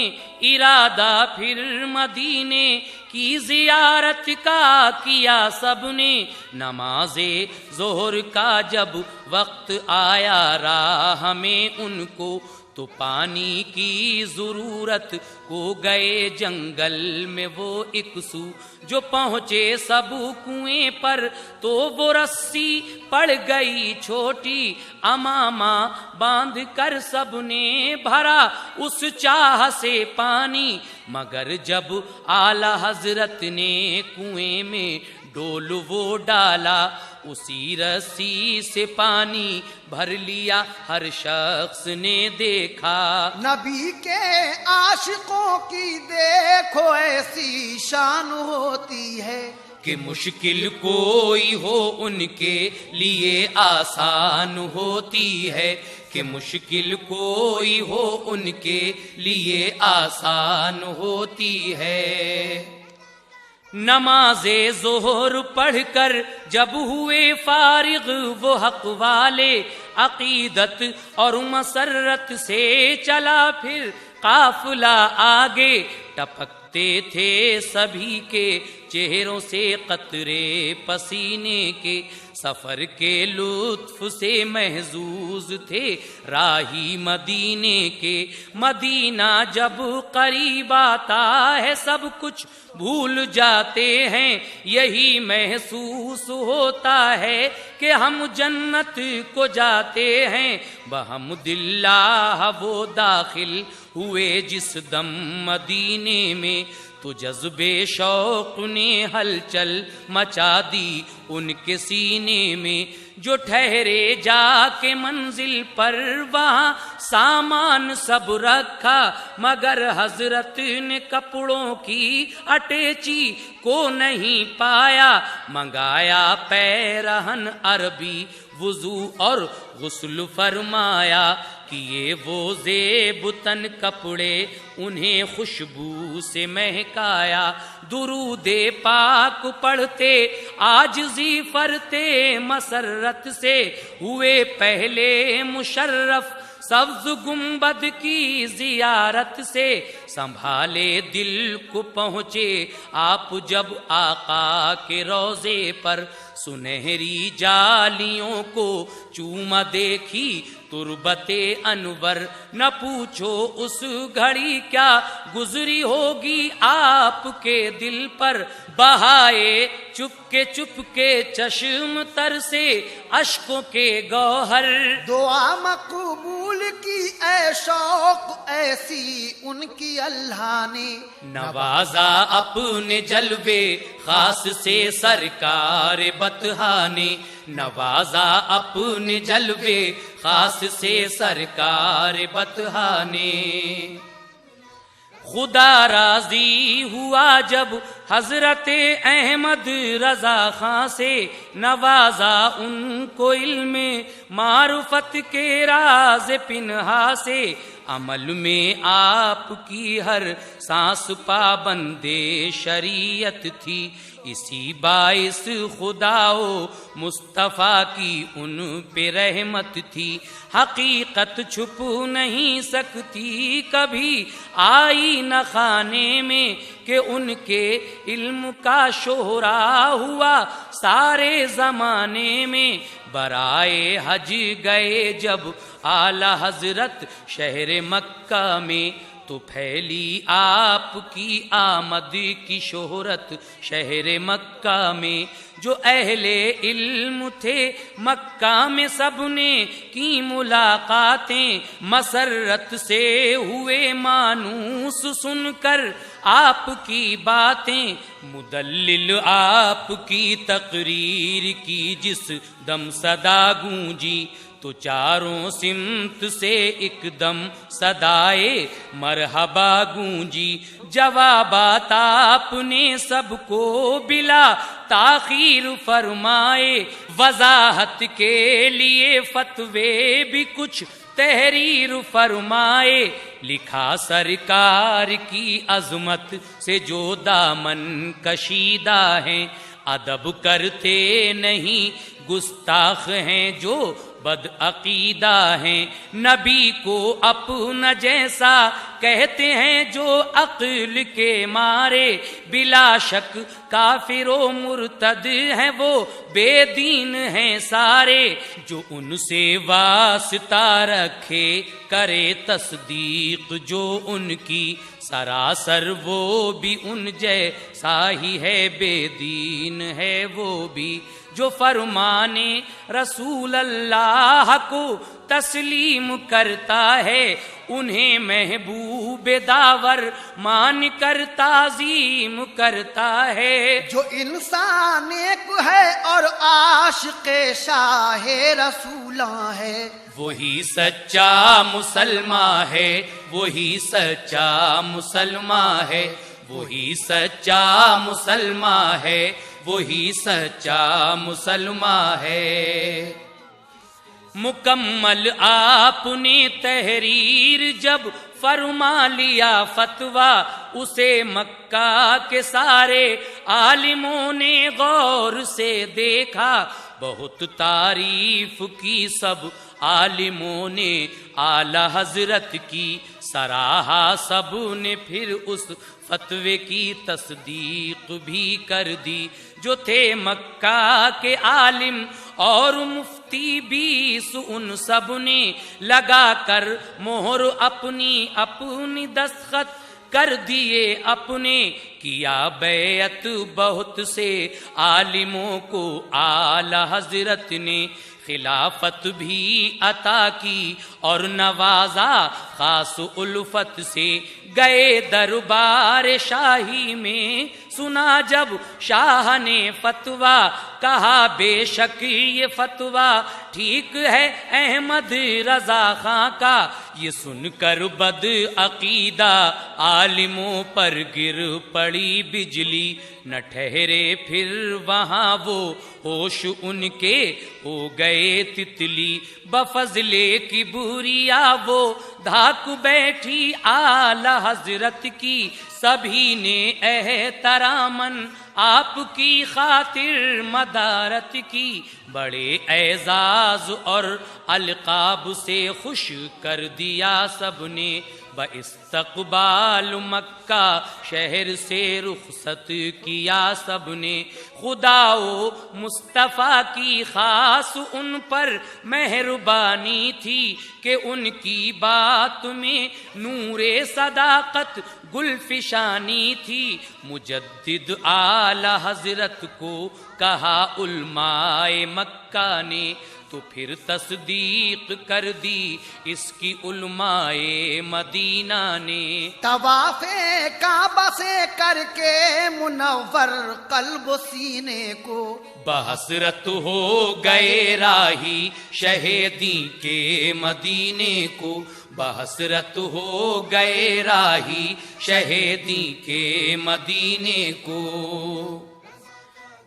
ارادہ پھر مدینے کی زیارت کا کیا سب نے، نماز ظہر کا جب وقت آیا راہ میں ان کو تو پانی کی ضرورت کو گئے جنگل میں وہ ایک سو، جو پہنچے سب کنویں پر تو وہ رسی پڑ گئی چھوٹی، امامہ باندھ کر سب نے بھرا اس چاہ سے پانی، مگر جب اعلی حضرت نے کنویں میں ڈول وہ ڈالا، اسی رسی سے پانی بھر لیا، ہر شخص نے دیکھا۔ نبی کے عاشقوں کی دیکھو ایسی شان ہوتی ہے کہ مشکل کوئی ہو ان کے لیے آسان ہوتی ہے، کہ مشکل کوئی ہو ان کے لیے آسان ہوتی ہے۔ نماز ظہر پڑھ کر جب ہوئے فارغ وہ حق والے، عقیدت اور مسرت سے چلا پھر قافلہ آگے، ٹپکتے تھے سبھی کے چہروں سے قطرے پسینے کے، سفر کے لطف سے محظوظ تھے راہی مدینے کے، مدینہ جب قریب آتا ہے سب کچھ بھول جاتے ہیں، یہی محسوس ہوتا ہے کہ ہم جنت کو جاتے ہیں، بحمد اللہ وہ داخل ہوئے جس دم مدینے میں، تو جذبے شوق نے ہلچل مچا دی ان کے سینے میں، جو ٹھہرے جا کے منزل پر وہاں سامان سب رکھا، مگر حضرت نے کپڑوں کی اٹیچی کو نہیں پایا، منگایا پیرہن عربی وضو اور غسل فرمایا، کیے وہ زیب تن کپڑے انہیں خوشبو سے مہکایا، درود پاک پڑھتے عاجزی فرتے مسرت سے، ہوئے پہلے مشرف سبز گنبد کی زیارت سے، سنبھالے دل کو پہنچے آپ جب آقا کے روضے پر، سنہری جالیوں کو چوما دیکھی تربت انور، نہ پوچھو اس گھڑی کیا گزری ہوگی آپ کے دل پر، بہائے چپ کے چشم تر سے اشکوں کے گوہر، دعا مقبول کی اے شوق ایسی ان کی اللہ نے، نوازا اپنے جلوے خاص سے سرکار بطحا نے، نوازا اپنے جلوے خاص سے سرکار بطحا نے، خدا راضی ہوا جب حضرت احمد رضا خان سے، نوازا ان کو علم معرفت کے راز پنہا سے، عمل میں آپ کی ہر سانس پابند شریعت تھی، اسی باعث خدا و مصطفیٰ کی ان پہ رحمت تھی، حقیقت چھپ نہیں سکتی کبھی آئی نہ خانے میں، کہ ان کے علم کا شہرا ہوا سارے زمانے میں، برائے حج گئے جب اعلی حضرت شہر مکہ میں، تو پھیلی آپ کی آمد کی شہرت شہر مکہ میں، جو اہل علم تھے مکہ میں سب نے کی ملاقاتیں، مسرت سے ہوئے مانوس سن کر آپ کی باتیں، مدلل آپ کی تقریر کی جس دم صدا گونجی، تو چاروں سمت سے ایک دم صدائے مرحبا گونجی، جوابات آپ نے سب کو بلا تاخیر فرمائے، وضاحت کے لیے فتوے بھی کچھ تحریر فرمائے، لکھا سرکار کی عظمت سے جو دامن کشیدہ ہیں، ادب کرتے نہیں گستاخ ہیں جو بد عقیدہ ہیں، نبی کو اپنا جیسا کہتے ہیں جو عقل کے مارے، بلا شک کافر و مرتد ہیں وہ بے دین ہیں سارے، جو ان سے واسطہ رکھے کرے تصدیق جو ان کی سراسر وہ بھی ان جیسا ہی ہے، بے دین ہے وہ بھی، جو فرمانے رسول اللہ کو تسلیم کرتا ہے، انہیں محبوب داور مان کر تعظیم کرتا ہے، جو انسان ایک ہے اور عاشق شاہ رسولاں ہے، وہی سچا مسلمان ہے، وہی سچا مسلمان ہے، وہی سچا مسلمان ہے، وہی سچا مسلمان ہے۔ مکمل آپ نے تحریر جب فرما لیا فتویٰ، اسے مکہ کے سارے عالموں نے غور سے دیکھا، بہت تعریف کی سب عالموں نے اعلی حضرت کی، سراہا سب نے پھر اس فتوے کی تصدیق بھی کر دی، جو تھے مکہ کے عالم اور مفتی 20 ان سب نے لگا کر مہر اپنی دستخط کر دیے اپنے، کیا بیعت بہت سے عالموں کو اعلی حضرت نے، خلافت بھی عطا کی اور نوازا خاص الفت سے، گئے دربار شاہی میں سنا جب شاہ نے فتویٰ، کہا بے شک یہ فتویٰ ٹھیک ہے احمد رضا خاں کا، یہ سن کر بد عقیدہ عالموں پر گر پڑی بجلی، نہ ٹھہرے پھر وہاں وہ ہوش ان کے ہو گئے تتلی، بفضل کبریا وہ دھاک بیٹھی اعلی حضرت کی، سبھی نے احتراماً آپ کی خاطر مدارت کی، بڑے اعزاز اور القاب سے خوش کر دیا سب نے، باستقبال مکہ شہر سے رخصت کیا سب نے، خدا و مصطفیٰ کی خاص ان پر مہربانی تھی کہ ان کی بات میں نور صداقت گلفشانی تھی، مجدد اعلی حضرت کو کہا علماء مکہ نے، تو پھر تصدیق کر دی اس کی علماء مدینہ نے، طواف کعبہ سے کر کے منور قلب و سینے کو، بحسرت ہو گئے راہی شہیدی کے مدینے کو، بحسرت ہو گئے راہی شہیدی کے مدینے کو،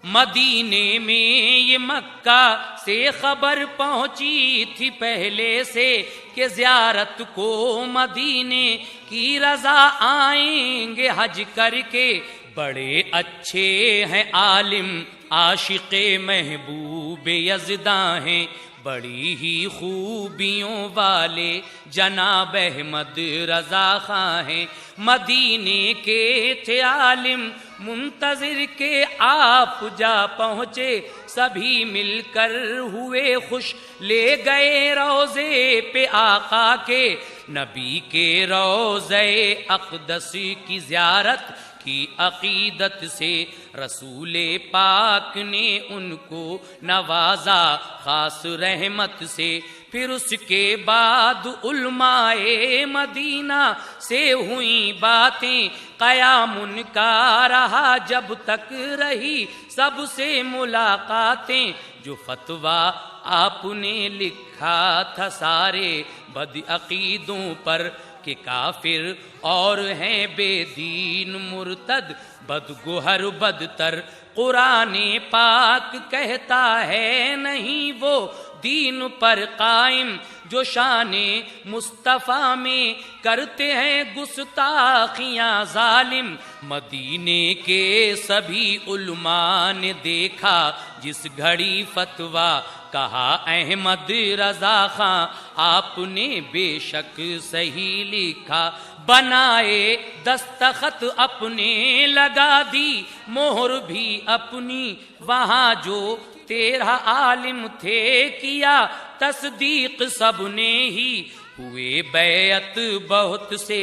مدینے میں یہ مکہ سے خبر پہنچی تھی پہلے سے کہ زیارت کو مدینے کی رضا آئیں گے حج کر کے، بڑے اچھے ہیں عالم عاشق محبوب یزداں ہیں، بڑی ہی خوبیوں والے جناب احمد رضا خاں ہیں، مدینے کے تھے عالم منتظر کے آپ جا پہنچے، سبھی مل کر ہوئے خوش، لے گئے روضے پہ آقا کے، نبی کے روضے اقدس کی زیارت کی عقیدت سے، رسول پاک نے ان کو نوازا خاص رحمت سے، پھر اس کے بعد علماء مدینہ سے ہوئیں باتیں، قیام ان کا رہا جب تک رہی سب سے ملاقاتیں، جو فتویٰ آپ نے لکھا تھا سارے بد عقیدوں پر کہ کافر اور ہیں بے دین مرتد بدگوہر بدتر، قرآن پاک کہتا ہے نہیں وہ دین پر قائم، جو شان مصطفیٰ میں کرتے ہیں گستاخیاں ظالم، مدینے کے سبھی علماء نے دیکھا جس گھڑی فتویٰ کہا احمد رضا خاں آپ نے بے شک صحیح لکھا، بنائے دستخط اپنے لگا دی مہر بھی اپنی، وہاں جو 13 عالم تھے کیا تصدیق سب نے ہی، ہوئے بیعت بہت سے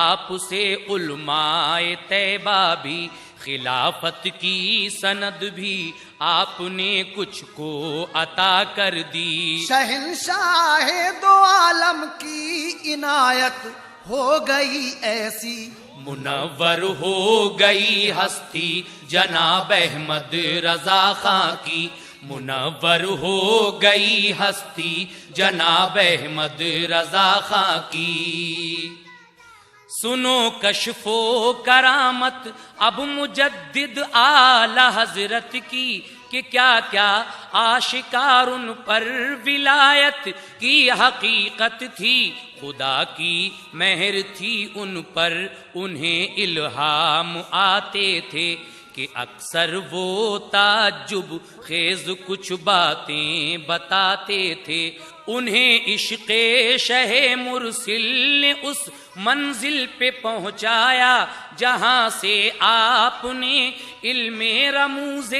آپ سے علماء طیبہ بھی، خلافت کی سند بھی آپ نے کچھ کو عطا کر دی۔ شہنشاہ دو عالم کی عنایت ہو گئی ایسی، منور ہو گئی ہستی جناب احمد رضا خاں کی، منور ہو گئی ہستی جناب احمد رضا خاں کی۔ سنو کشف و کرامت اب مجدد اعلی حضرت کی، کہ کیا کیا آشکار ان پر ولایت کی حقیقت تھی، خدا کی مہر تھی ان پر انہیں الہام آتے تھے، کہ اکثر وہ تعجب خیز کچھ باتیں بتاتے تھے، انہیں عشق شہ مرسل نے اس منزل پہ پہنچایا جہاں سے آپ نے علم رموز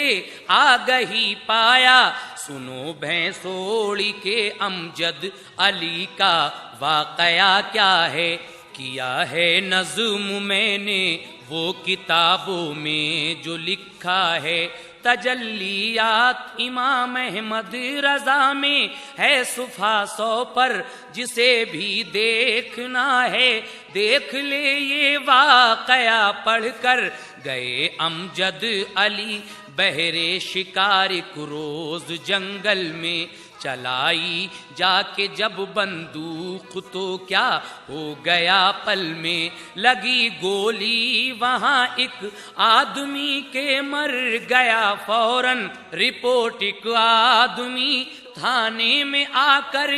آگہی پایا۔ سنو بھینسوڑی کے امجد علی کا واقعہ کیا ہے، کیا ہے نظم میں نے وہ کتابوں میں جو لکھا ہے، تجلیات امام احمد رضا میں ہے صفحہ 100 پر، جسے بھی دیکھنا ہے دیکھ لے یہ واقعہ پڑھ کر۔ گئے امجد علی بہر شکار ایک روز جنگل میں، چلائی جا کے جب بندوق تو کیا ہو گیا پل میں، لگی گولی وہاں ایک آدمی کے مر گیا فوراً، رپورٹ ایک آدمی تھانے میں آ کر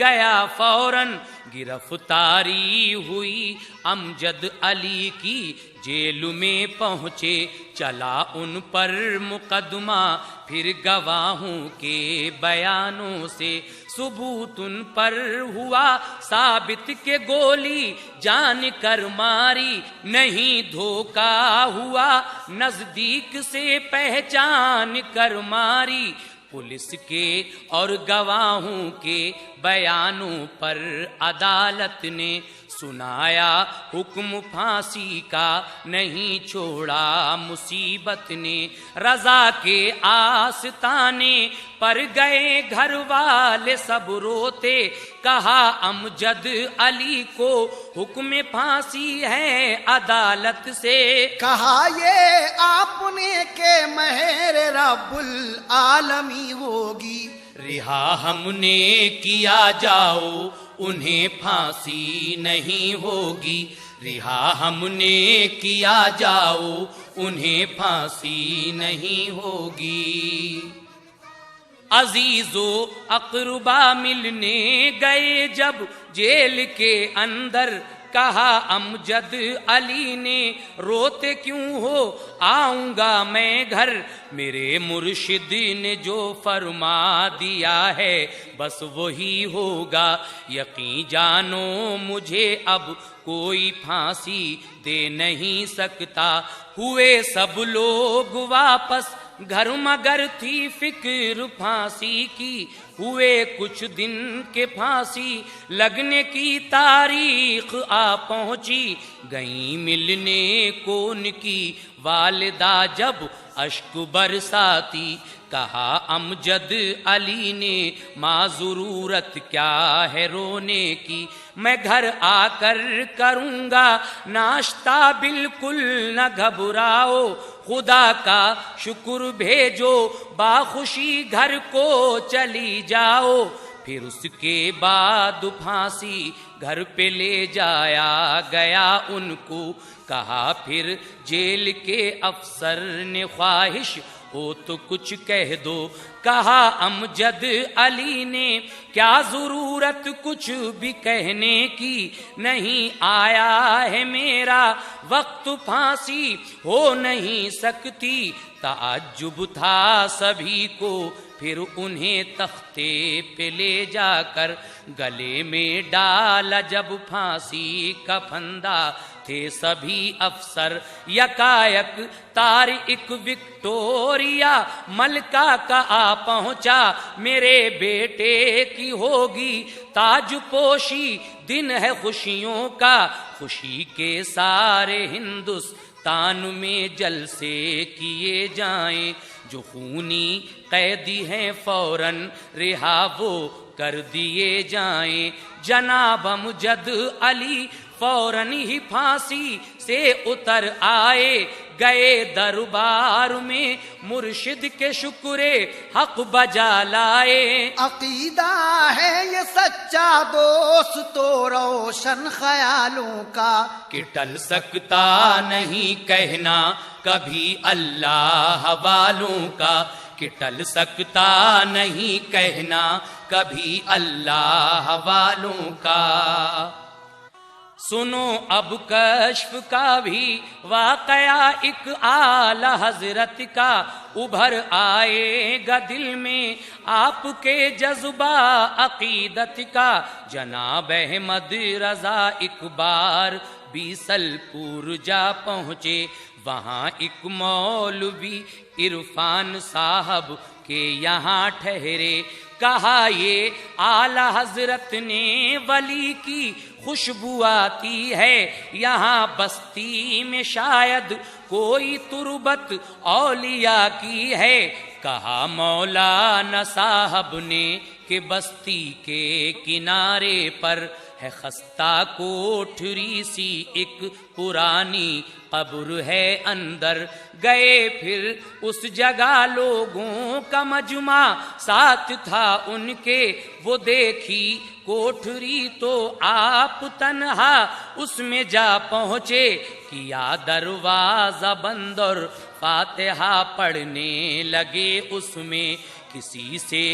گیا فوراً، گرفتاری ہوئی امجد علی کی، جیل میں پہنچے چلا ان پر مقدمہ، پھر گواہوں کے بیانوں سے ثبوت ان پر ہوا ثابت کہ گولی جان کر ماری، نہیں دھوکا ہوا نزدیک سے پہچان کر ماری، پولیس کے اور گواہوں کے بیانوں پر عدالت نے سنایا حکم پھانسی کا، نہیں چھوڑا مصیبت نے، رضا کے آستانے پر گئے گھر والے سب روتے، کہا امجد علی کو حکم پھانسی ہے عدالت سے، کہا یہ آپ نے کہ مہر رب العالمی ہوگی، رہا ہم نے کیا جاؤ انہیں پھانسی نہیں ہوگی، رہا ہم نے کیا جاؤ انہیں پھانسی نہیں ہوگی۔ عزیز و اقربا ملنے گئے جب جیل کے اندر، کہا امجد علی نے روتے کیوں ہو، آؤں گا میں گھر، میرے مرشد نے جو فرما دیا ہے بس وہی ہوگا، یقین جانو مجھے اب کوئی پھانسی دے نہیں سکتا، ہوئے سب لوگ واپس گھر مگر تھی فکر پھانسی کی، ہوئے کچھ دن کے پھانسی لگنے کی تاریخ آ پہنچی، گئیں ملنے کو ان کی والدہ جب اشک برساتی، کہا امجد علی نے ماں ضرورت کیا ہے رونے کی، میں گھر آ کر کروں گا ناشتہ، بالکل نہ گھبراؤ، خدا کا شکر بھیجو، باخوشی گھر کو چلی جاؤ، پھر اس کے بعد پھانسی گھر پہ لے جایا گیا ان کو، کہا پھر جیل کے افسر نے خواہش ہو تو کچھ کہہ دو. کہا امجد علی نے کیا ضرورت کچھ بھی کہنے کی, نہیں آیا ہے میرا وقت پھانسی ہو نہیں سکتی. تعجب تھا سبھی کو پھر انہیں تختے پہ لے جا کر گلے میں ڈالا جب پھانسی کا پھندا. تھے سبھی افسر یکایک طارق وکٹوریا ملکہ کا آ پہنچا. میرے بیٹے کی ہوگی تاج پوشی, دن ہے خوشیوں کا, خوشی کے سارے ہندوستان میں جلسے کیے جائیں. جو خونی قیدی ہیں فوراً رہا وہ کر دیے جائیں. جناب امجد علی فوراً ہی پھانسی سے اتر آئے, گئے دربار میں مرشد کے شکرے حق بجا لائے. عقیدہ ہے یہ سچا دوست تو روشن خیالوں کا, کہ ٹل سکتا نہیں کہنا کبھی اللہ والوں کا, کہ ٹل سکتا نہیں کہنا کبھی اللہ والوں کا. سنو اب کشف کا بھی واقعہ ایک اعلی حضرت کا, ابھر آئے گا دل میں آپ کے جذبہ عقیدت کا. جناب احمد رضا ایک بار بیسل پور جا پہنچے, وہاں ایک مولوی عرفان صاحب کے یہاں ٹھہرے. کہا یہ اعلی حضرت نے ولی کی خوشبو آتی ہے, یہاں بستی میں شاید کوئی تربت اولیاء کی ہے. کہا مولانا صاحب نے کہ بستی کے کنارے پر ہے خستہ کوٹھری سی ایک پرانی قبر ہے اندر. گئے پھر اس جگہ لوگوں کا مجمع ساتھ تھا ان کے, وہ دیکھی کوٹھری تو آپ تنہا اس میں جا پہنچے. کیا دروازہ بند اور فاتحہ پڑھنے لگے اس میں. کسی سے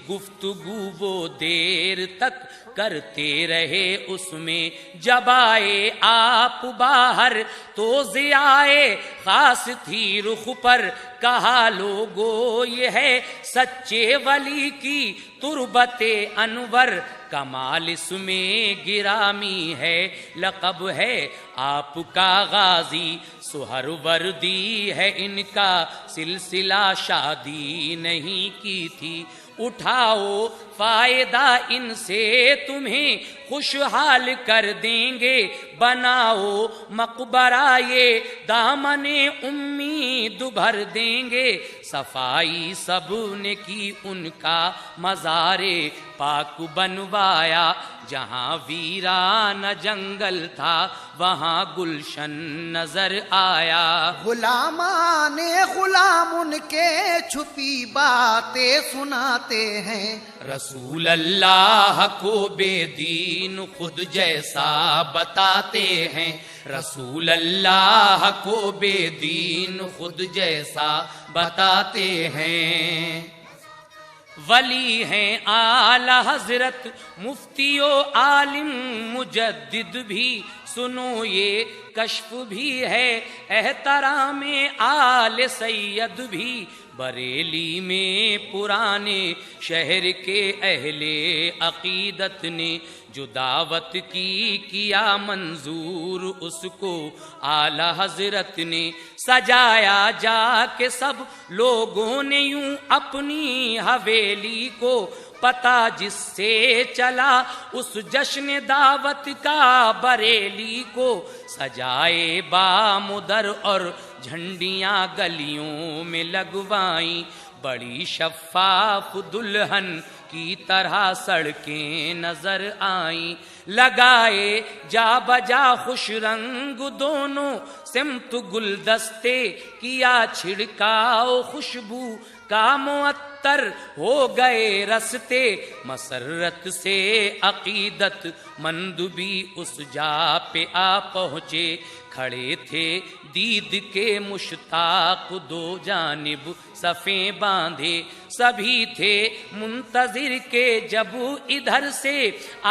گفتگو وہ دیر تک کرتے رہے اس میں. جب آئے آپ باہر تو ضیائے خاص تھی رخ پر. کہا لوگو یہ ہے سچے ولی کی تربت انور, کمال اس میں گرامی ہے, لقب ہے آپ کا غازی, سہر وردی ہے ان کا سلسلہ, شادی نہیں کی تھی. اٹھاؤ فائدہ ان سے تمہیں خوشحال کر دیں گے, بناؤ مقبرہ یہ دامن امید بھر دیں گے. صفائی سب نے کی ان کا مزار پاک بنوایا, جہاں ویران جنگل تھا وہاں گلشن نظر آیا. غلامان غلام ان کے چھپی باتیں سناتے ہیں, رسول اللہ کو بے دین خود جیسا بتاتے ہیں. رسول اللہ کو بے دین خود جیسا بتاتے ہیں. ولی ہیں اعلی حضرت مفتی و عالم مجدد بھی, سنو یہ کشف بھی ہے احترام آل سید بھی. بریلی میں پرانے شہر کے اہل عقیدت نے جو دعوت کی کیا منظور اس کو اعلی حضرت نے. سجایا جا کے سب لوگوں نے یوں اپنی حویلی کو, پتہ جس سے چلا اس جشن دعوت کا بریلی کو. سجائے بامدر اور جھنڈیاں گلیوں میں لگوائیں, بڑی شفاف دلہن کی طرح سڑکیں نظر آئیں. لگائے جا بجا خوش رنگ دونوں سمت گلدستے, کیا چھڑکاؤ خوشبو کا معطر تر ہو گئے رستے مسرت سے عقیدت مند بھی اس جا پہ آ پہنچے کھڑے تھے دید کے مشتاق دو جانب صفیں باندھے سبھی تھے منتظر کے جب ادھر سے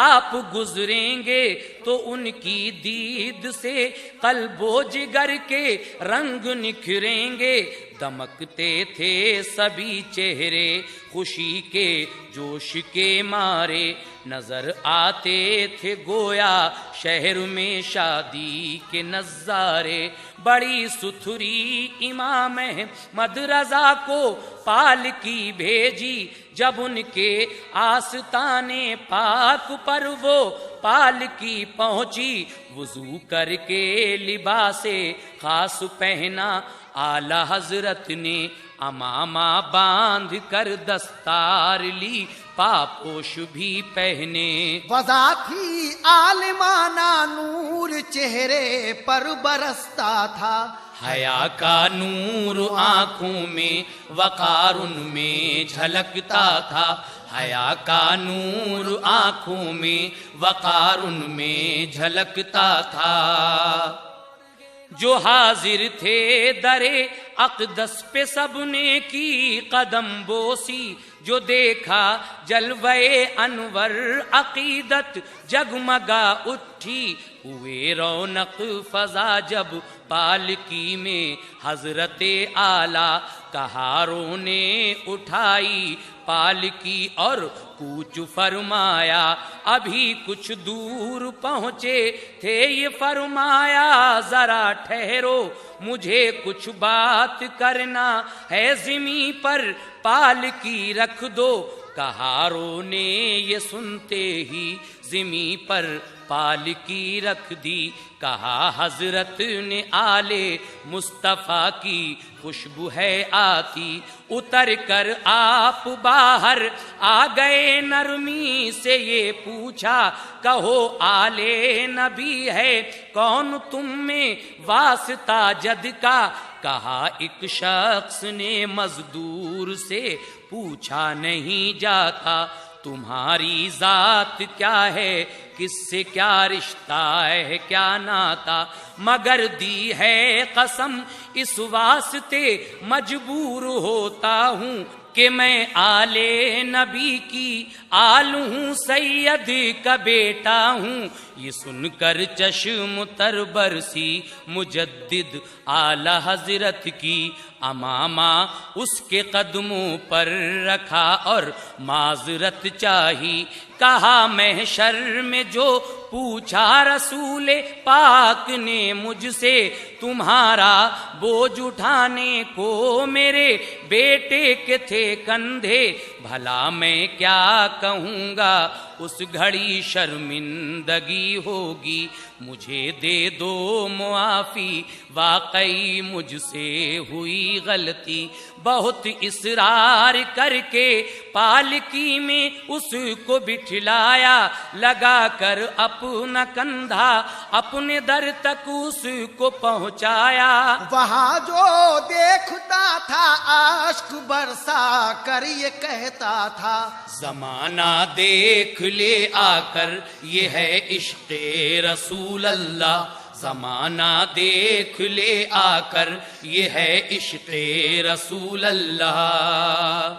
آپ گزریں گے تو ان کی دید سے قلب و جگر کے رنگ نکھریں گے دمکتے تھے سبھی چہرے خوشی کے جوش کے مارے نظر آتے تھے گویا شہر میں شادی کے نظارے بڑی ستھری امام احمد رضا کو پالکی بھیجی جب ان کے آستانے پاک پر وہ پالکی پہنچی وضو کر کے لباس خاص پہنا اعلی حضرت نے امامہ باندھ کر دستار لی پاپوش بھی پہنے وضع تھی عالمانہ نور چہرے پر برستا تھا حیا کا نور آنکھوں میں وقار ان میں جھلکتا تھا حیا کا نور آنکھوں میں وقار ان میں جھلکتا تھا جو حاضر تھے درے اقدس پہ سب نے کی قدم بوسی جو دیکھا جلوہ انور عقیدت جگمگا اٹھی ہوئے رونق فضا جب پالکی میں حضرت اعلیٰ کہاروں نے اٹھائی پالکی اور کوچ فرمایا ابھی کچھ دور پہنچے تھے یہ فرمایا ذرا ٹھہرو مجھے کچھ بات کرنا ہے زمیں پر پالکی رکھ دو کہاروں نے یہ سنتے ہی زمیں پر پالکی رکھ دی کہا حضرت نے آلے مصطفیٰ کی خوشبو ہے آتی اتر کر آپ باہر آ گئے نرمی سے یہ پوچھا کہو آلے نبی ہے کون تم میں واسطہ جد کا کہا ایک شخص نے مزدور سے پوچھا نہیں جاتا تمہاری ذات کیا ہے کس سے کیا رشتہ ہے کیا ناتا مگر دی ہے قسم اس واسطے مجبور ہوتا ہوں کہ میں آل نبی کی آل ہوں سید کا بیٹا ہوں یہ سن کر چشم تر برسی مجدد اعلی حضرت کی امامہ اس کے قدموں پر رکھا اور معذرت چاہی کہا محشر میں جو پوچھا رسول پاک نے مجھ سے تمہارا بوجھ اٹھانے کو میرے بیٹے کے تھے کندھے بھلا میں کیا کہوں گا اس گھڑی شرمندگی ہوگی مجھے دے دو معافی واقعی مجھ سے ہوئی غلطی بہت اصرار کر کے پالکی میں اس کو بٹھلایا لگا کر اپنا کندھا اپنے در تک اس کو پہنچایا وہاں جو دیکھتا تھا اشک برسا کر یہ کہتا تھا زمانہ دیکھ لے آ کر یہ ہے عشق رسول اللہ زمانہ دیکھ لے آ کر یہ ہے عشق رسول اللہ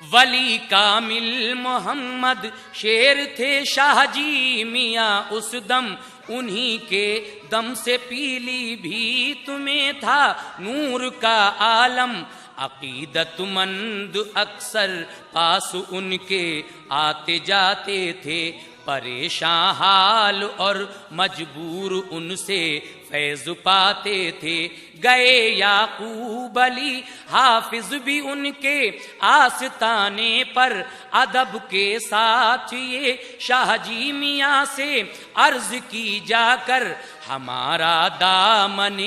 ولی کامل محمد شیر تھے شاہ جی میاں اس دم انہی کے دم سے پیلی بھی تمہیں تھا نور کا عالم عقیدت مند اکثر پاس ان کے آتے جاتے تھے پریشان حال اور مجبور ان سے فیض پاتے تھے گئے یعقوب علی حافظ بھی ان کے آستانے پر ادب کے ساتھ یہ شاہ جی میاں سے عرض کی جا کر ہمارا دامن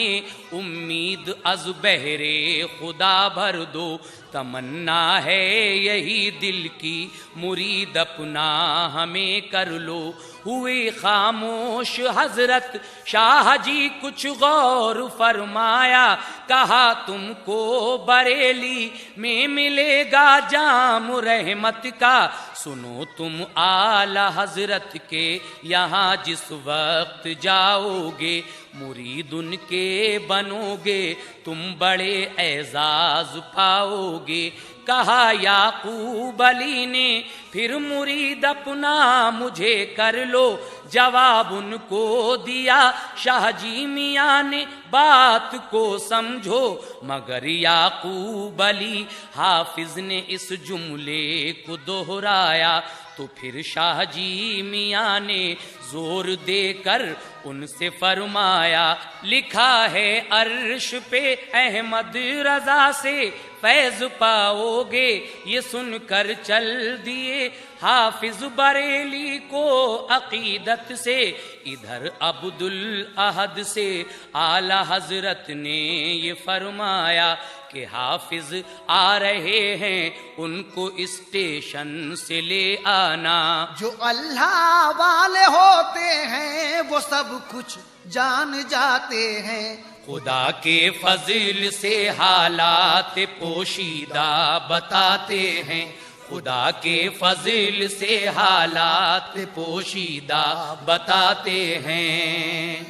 امید از بہرے خدا بھر دو تمنا ہے یہی دل کی مرید اپنا ہمیں کر لو. ہوئے خاموش حضرت شاہ جی کچھ غور فرمایا, کہا تم کو بریلی میں ملے گا جام رحمت کا. سنو تم اعلی حضرت کے یہاں جس وقت جاؤ گے, مرید ان کے بنو گے, تم بڑے اعزاز پاؤ گے. کہا یعقوب علی نے پھر مرید اپنا مجھے کر لو. جواب ان کو دیا شاہ جی میاں نے بات کو سمجھو. مگر یعقوب علی حافظ نے اس جملے کو دہرایا, تو پھر شاہ جی میاں نے زور دے کر ان سے فرمایا, لکھا ہے عرش پہ احمد رضا سے فیض پاؤ گے. یہ سن کر چل دیے حافظ بریلی کو عقیدت سے. ادھر عبدالاحد سے اعلی حضرت نے یہ فرمایا کہ حافظ آ رہے ہیں, ان کو اسٹیشن سے لے آنا. جو اللہ والے ہوتے ہیں وہ سب کچھ جان جاتے ہیں. خدا کے فضل سے حالات پوشیدہ بتاتے ہیں. خدا کے فضل سے حالات پوشیدہ بتاتے ہیں.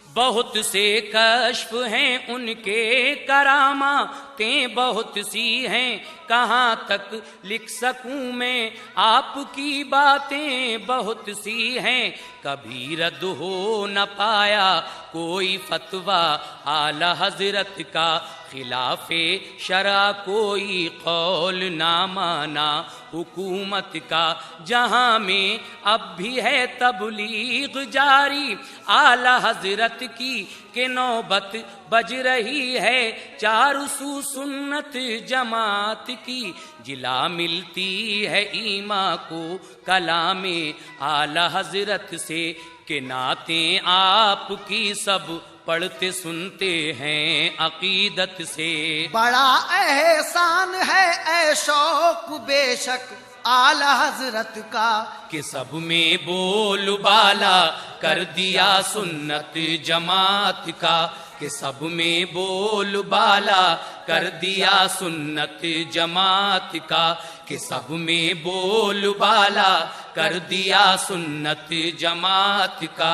بہت سے کشف ہیں ان کے کراماتیں بہت سی ہیں, کہاں تک لکھ سکوں میں آپ کی باتیں بہت سی ہیں. کبھی رد ہو نہ پایا کوئی فتویٰ اعلی حضرت کا, خلاف شرع کوئی قول نہ مانا حکومت کا. جہاں میں اب بھی ہے تبلیغ جاری اعلی حضرت کی, کہ نوبت بج رہی ہے چاروں سو سنت جماعت کی. جلا ملتی ہے ایمان کو کلام اعلی حضرت سے, کہ نعتیں آپ کی سب پڑھتے سنتے ہیں عقیدت سے. بڑا احسان ہے اے شوق بے شک اعلی حضرت کا, کہ سب میں بول بالا کر دیا سنت جماعت کا. کہ سب میں بول بالا کر دیا سنت جماعت کا. کہ سب میں بول بالا کر دیا سنت جماعت کا.